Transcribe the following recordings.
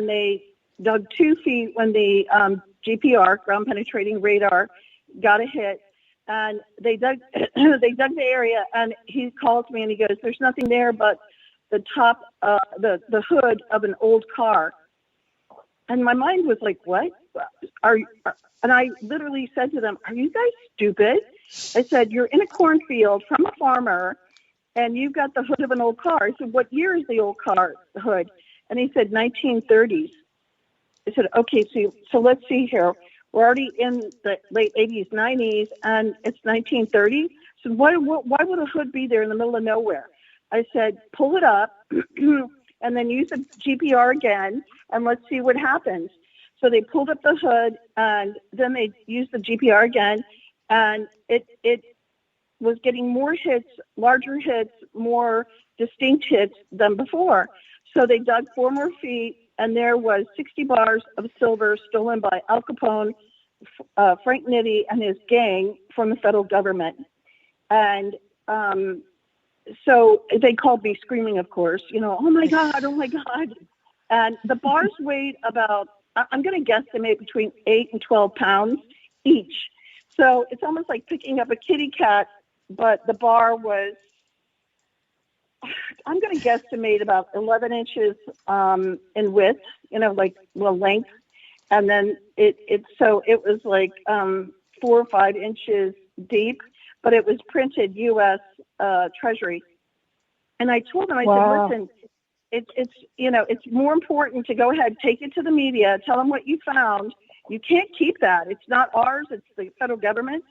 and they dug 2 feet when the GPR, ground penetrating radar, got a hit. And they dug the area, and he calls me and he goes, "There's nothing there but the top, the hood of an old car." And my mind was like, "What? And I literally said to them, "Are you guys stupid?" I said, "You're in a cornfield from a farmer, and you've got the hood of an old car." I said, "What year is the old car hood?" And he said, 1930s. I said, "Okay, so let's see here. We're already in the late 80s, 90s, and it's 1930. So why would a hood be there in the middle of nowhere?" I said, "Pull it up and then use the GPR again, and let's see what happens." So they pulled up the hood, and then they used the GPR again, and it was getting more hits, larger hits, more distinct hits than before. So they dug 4 more feet, and there was 60 bars of silver stolen by Al Capone, Frank Nitti, and his gang from the federal government. And so they called me screaming, of course, "Oh my God, oh my God." And the bars weighed about, I'm going to guesstimate, between 8 and 12 pounds each. So it's almost like picking up a kitty cat, but the bar was, I'm going to guesstimate, about 11 inches in width, length. And then it was like 4 or 5 inches deep, but it was printed U.S. Treasury. And I told them, I said, "Listen, it's more important to go ahead, take it to the media, tell them what you found. You can't keep that. It's not ours. It's the federal government."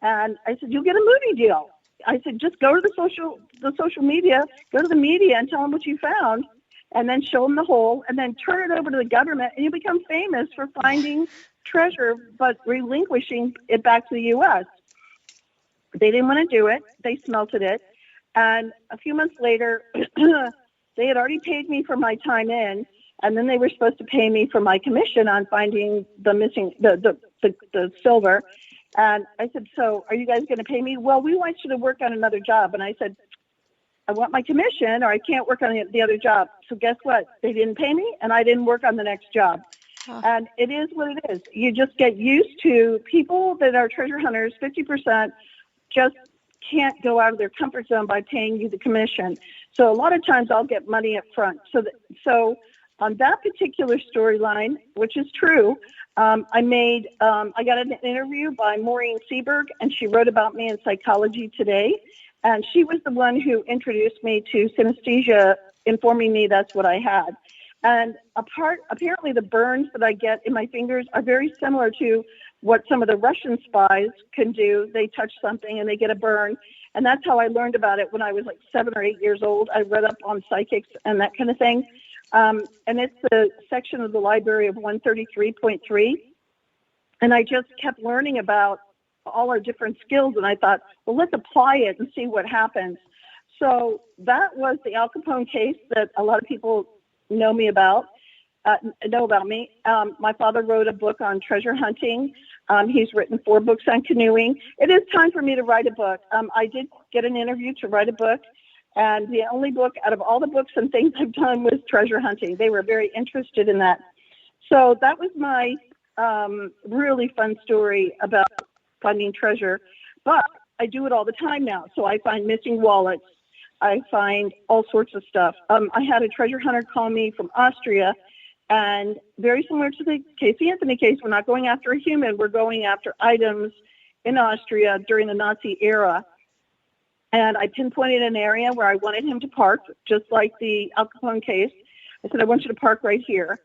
And I said, "You'll get a movie deal." I said, "Just go to the social media, go to the media and tell them what you found, and then show them the hole, and then turn it over to the government, and you become famous for finding treasure, but relinquishing it back to the U.S. They didn't want to do it. They smelted it. And a few months later, they had already paid me for my time in, and then they were supposed to pay me for my commission on finding the missing, the silver. And I said, "So are you guys going to pay me?" "Well, we want you to work on another job." And I said, "I want my commission, or I can't work on the other job." So guess what? They didn't pay me, and I didn't work on the next job. And it is what it is. You just get used to people that are treasure hunters. 50% just can't go out of their comfort zone by paying you the commission. So a lot of times I'll get money up front. So on that particular storyline, which is true, I got an interview by Maureen Seberg, and she wrote about me in Psychology Today. And she was the one who introduced me to synesthesia, informing me that's what I had. And apparently the burns that I get in my fingers are very similar to what some of the Russian spies can do. They touch something and they get a burn. And that's how I learned about it when I was like 7 or 8 years old. I read up on psychics and that kind of thing. And it's the section of the library of 133.3. And I just kept learning about all our different skills. And I thought, well, let's apply it and see what happens. So that was the Al Capone case that a lot of people know about me. My father wrote a book on treasure hunting. He's written 4 books on canoeing. It is time for me to write a book. I did get an interview to write a book, and the only book out of all the books and things I've done was treasure hunting. They were very interested in that. So that was my really fun story about finding treasure. But I do it all the time now. So I find missing wallets. I find all sorts of stuff. I had a treasure hunter call me from Austria, and very similar to the Casey Anthony case, we're not going after a human, we're going after items in Austria during the Nazi era. And I pinpointed an area where I wanted him to park, just like the Al Capone case. I said, "I want you to park right here."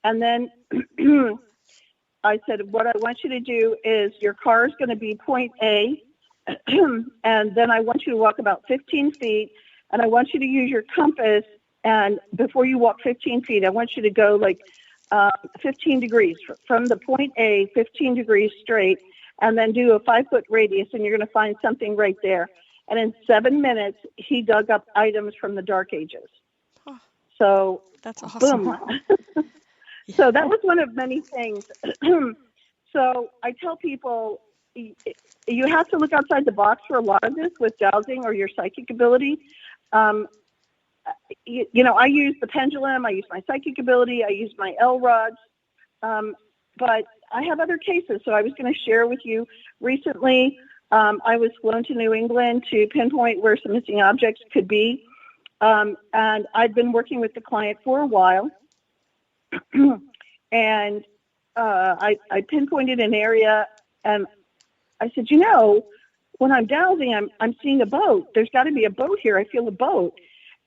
And then I said, "What I want you to do is your car is going to be point A, and then I want you to walk about 15 feet, and I want you to use your compass, and before you walk 15 feet, I want you to go like 15 degrees from the point A, 15 degrees straight, and then do a 5-foot radius, and you're going to find something right there." And in 7 minutes, he dug up items from the Dark Ages. Oh, so that's awesome. Boom. So that was one of many things. So I tell people, you have to look outside the box for a lot of this with dowsing or your psychic ability. I use the pendulum, I use my psychic ability, I use my L rods, but I have other cases. So I was going to share with you recently. I was flown to New England to pinpoint where some missing objects could be. And I'd been working with the client for a while. And I pinpointed an area, and I said, when I'm dowsing, I'm seeing a boat. There's got to be a boat here. I feel a boat.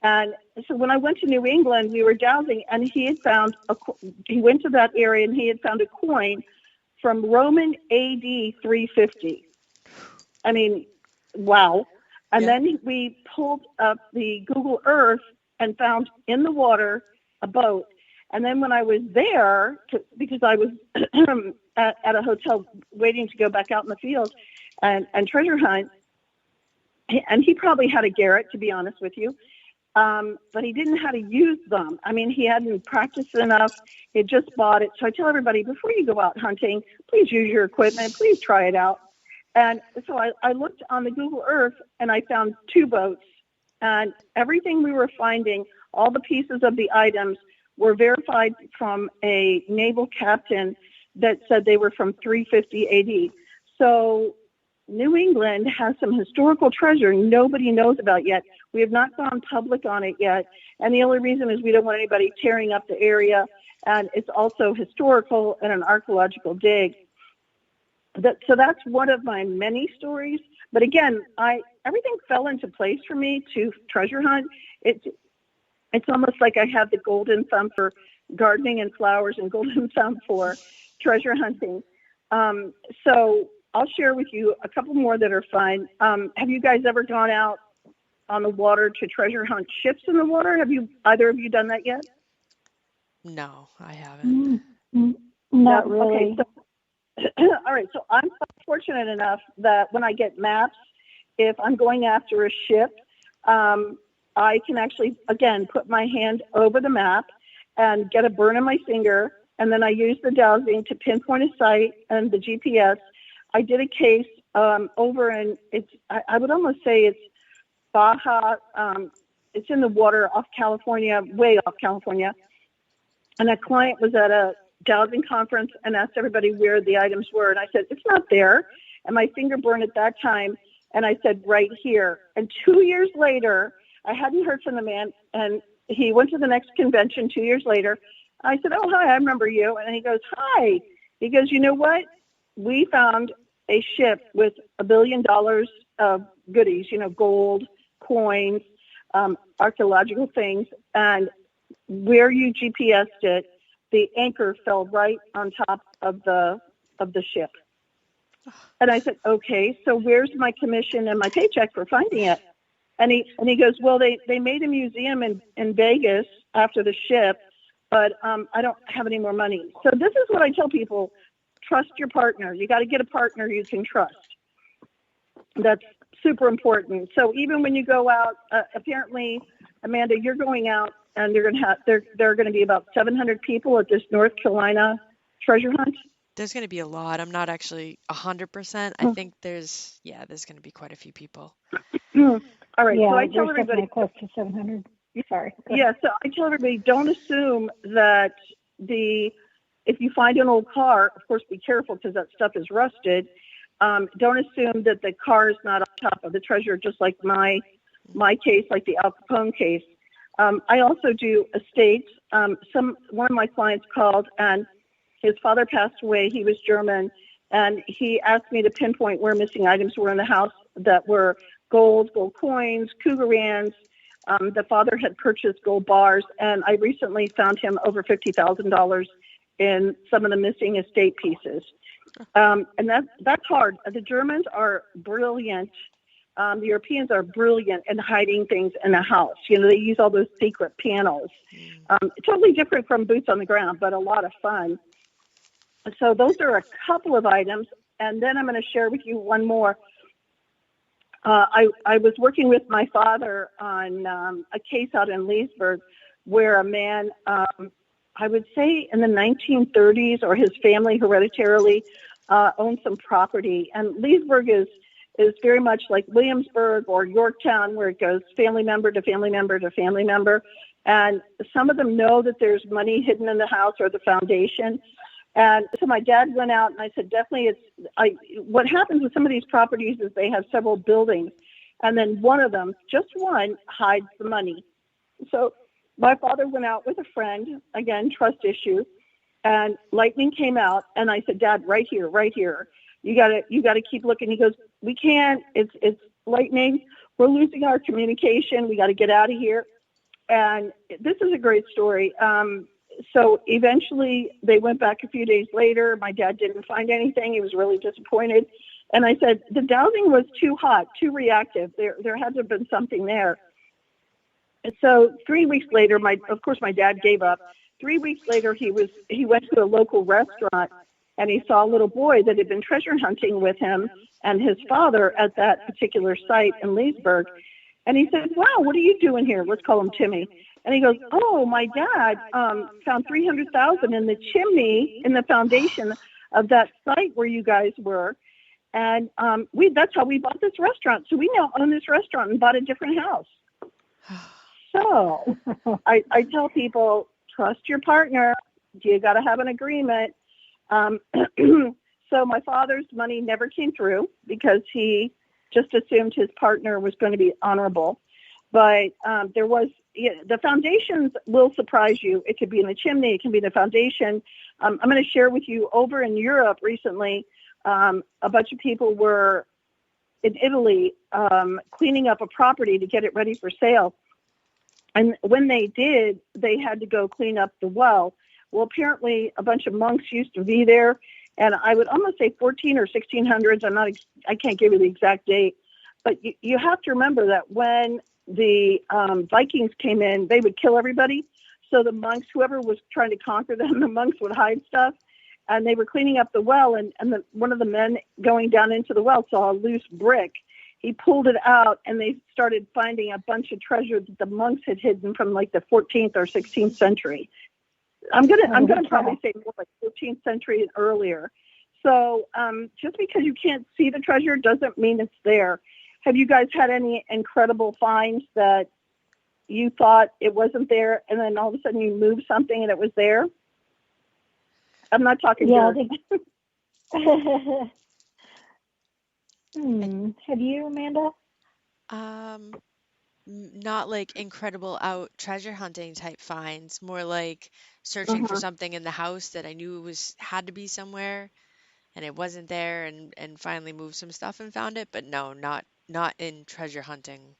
And so when I went to New England, we were dowsing, and he went to that area, and he had found a coin from Roman AD 350. I mean, wow. And then we pulled up the Google Earth and found in the water a boat. And then when I was there, because I was at a hotel waiting to go back out in the field and treasure hunt, and he probably had a Garrett, to be honest with you, but he didn't know how to use them. I mean, he hadn't practiced enough. He had just bought it. So I tell everybody, before you go out hunting, please use your equipment. Please try it out. And so I looked on the Google Earth, and I found 2 boats. And everything we were finding, all the pieces of the items, were verified from a naval captain that said they were from 350 AD. So New England has some historical treasure nobody knows about yet. We have not gone public on it yet. And the only reason is we don't want anybody tearing up the area. And it's also historical and an archaeological dig. So that's one of my many stories. But again, everything fell into place for me to treasure hunt. It's almost like I have the golden thumb for gardening and flowers and golden thumb for treasure hunting. So I'll share with you a couple more that are fun. Have you guys ever gone out on the water to treasure hunt ships in the water? Have either of you done that yet? No, I haven't. Not really. Okay, so, all right, so I'm fortunate enough that when I get maps, if I'm going after a ship, I can actually, again, put my hand over the map and get a burn on my finger, and then I use the dowsing to pinpoint a site and the GPS. I did a case over in, I would almost say it's Baja. It's in the water off California, way off California. And a client was at a dowsing conference and asked everybody where the items were. And I said, it's not there. And my finger burned at that time. And I said, right here. And 2 years later, I hadn't heard from the man. And he went to the next convention 2 years later. I said, oh, hi, I remember you. And he goes, hi. He goes, you know what? We found a ship with $1 billion of goodies, gold, coins, archaeological things. And where you GPSed it, the anchor fell right on top of the ship. And I said, okay, so where's my commission and my paycheck for finding it? And he goes, well, they made a museum in Vegas after the ship, but I don't have any more money. So this is what I tell people: trust your partner. You got to get a partner you can trust. That's super important. So even when you go out, apparently, Amanda, you're going out, and there are going to be about 700 people at this North Carolina treasure hunt. There's going to be a lot. I'm not actually 100%. I think there's going to be quite a few people. All right. Yeah, so I tell everybody close to 700. Sorry. Yeah. So I tell everybody, don't assume that if you find an old car, of course, be careful because that stuff is rusted. Don't assume that the car is not on top of the treasure, just like my case, like the Al Capone case. I also do estates. One of my clients called, and his father passed away. He was German, and he asked me to pinpoint where missing items were in the house that were gold coins, Cougarans. The father had purchased gold bars, and I recently found him over $50,000 in some of the missing estate pieces. And that's hard. The Germans are brilliant. The Europeans are brilliant in hiding things in a house. They use all those secret panels. Totally different from boots on the ground, but a lot of fun. So those are a couple of items. And then I'm going to share with you one more. I was working with my father on a case out in Leesburg where a man, I would say in the 1930s, or his family hereditarily owned some property. And Leesburg is very much like Williamsburg or Yorktown, where it goes family member to family member to family member. And some of them know that there's money hidden in the house or the foundation. And so my dad went out and I said, definitely what happens with some of these properties is they have several buildings. And then one of them, just one, hides the money. So my father went out with a friend, again, trust issue, and lightning came out. And I said, Dad, right here. You gotta keep looking. He goes, we can't, it's lightning. We're losing our communication. We got to get out of here. And this is a great story. So eventually they went back a few days later. My dad didn't find anything. He was really disappointed. And I said, the dowsing was too hot, too reactive. There had to have been something there. And so 3 weeks later, of course, my dad gave up. 3 weeks later, he went to a local restaurant and he saw a little boy that had been treasure hunting with him and his father at that particular site in Leesburg. And he said, wow, what are you doing here? Let's call him Timmy. And he goes, oh, my dad found $300,000 in the chimney in the foundation of that site where you guys were. And that's how we bought this restaurant. So we now own this restaurant and bought a different house. So I tell people, trust your partner. You got to have an agreement. So my father's money never came through because he just assumed his partner was going to be honorable. But there was, the foundations will surprise you. It could be in the chimney. It can be the foundation. I'm going to share with you, over in Europe recently, a bunch of people were in Italy cleaning up a property to get it ready for sale. And when they did, they had to go clean up the well. Well, apparently a bunch of monks used to be there. And I would almost say 14 or 1600s. I can't give you the exact date. But you have to remember that when the Vikings came in, they would kill everybody. So the monks, whoever was trying to conquer them, the monks would hide stuff. And they were cleaning up the well. And one of the men going down into the well saw a loose brick. He pulled it out, and they started finding a bunch of treasure that the monks had hidden from like the 14th or 16th century. I'm gonna probably say more like 14th century and earlier. So just because you can't see the treasure doesn't mean it's there. Have you guys had any incredible finds that you thought it wasn't there, and then all of a sudden you moved something and it was there? I'm not talking. Yeah. Have you, Amanda? Not like incredible out treasure hunting type finds, more like searching for something in the house that I knew had to be somewhere and it wasn't there, and finally moved some stuff and found it, but no, not in treasure hunting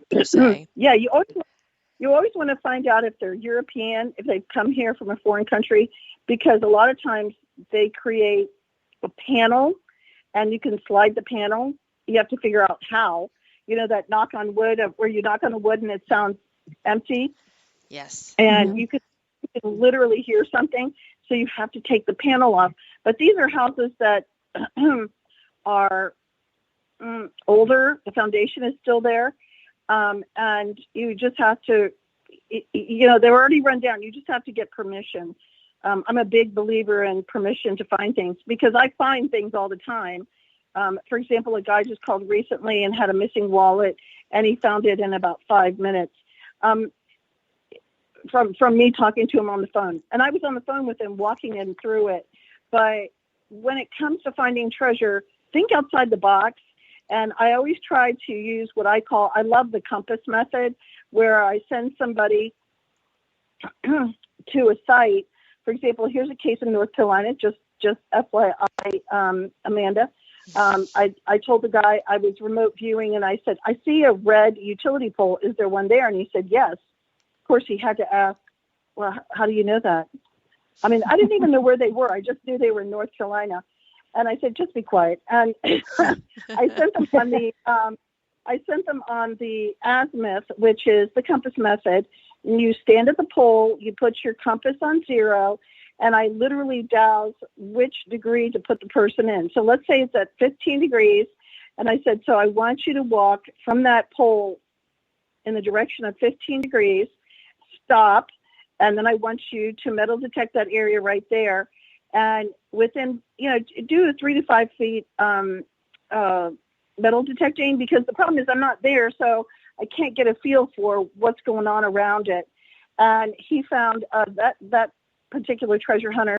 per se. Yeah, you always want to find out if they're European, if they've come here from a foreign country, because a lot of times they create a panel and you can slide the panel. You have to figure out how. You know, that knock on wood, where you knock on the wood and it sounds empty. Yes. And you can literally hear something. So you have to take the panel off. But these are houses that are older. The foundation is still there. And you just have to, they're already run down. You just have to get permission. I'm a big believer in permission to find things, because I find things all the time. For example, a guy just called recently and had a missing wallet, and he found it in about 5 minutes from me talking to him on the phone. And I was on the phone with him, walking him through it. But when it comes to finding treasure, think outside the box. And I always try to use what I love the compass method, where I send somebody to a site. For example, here's a case in North Carolina, just FYI, Amanda. I told the guy I was remote viewing, and I said, I see a red utility pole. Is there one there? And he said, yes. Of course, he had to ask, well, how do you know that? I mean, I didn't even know where they were. I just knew they were in North Carolina. And I said, just be quiet. And I sent them on the azimuth, which is the compass method. And you stand at the pole, you put your compass on 0, and I literally douse which degree to put the person in. So let's say it's at 15 degrees. And I said, so I want you to walk from that pole in the direction of 15 degrees, stop, and then I want you to metal detect that area right there. And within, do a 3 to 5 feet metal detecting, because the problem is I'm not there, so I can't get a feel for what's going on around it. And he found that particular treasure hunter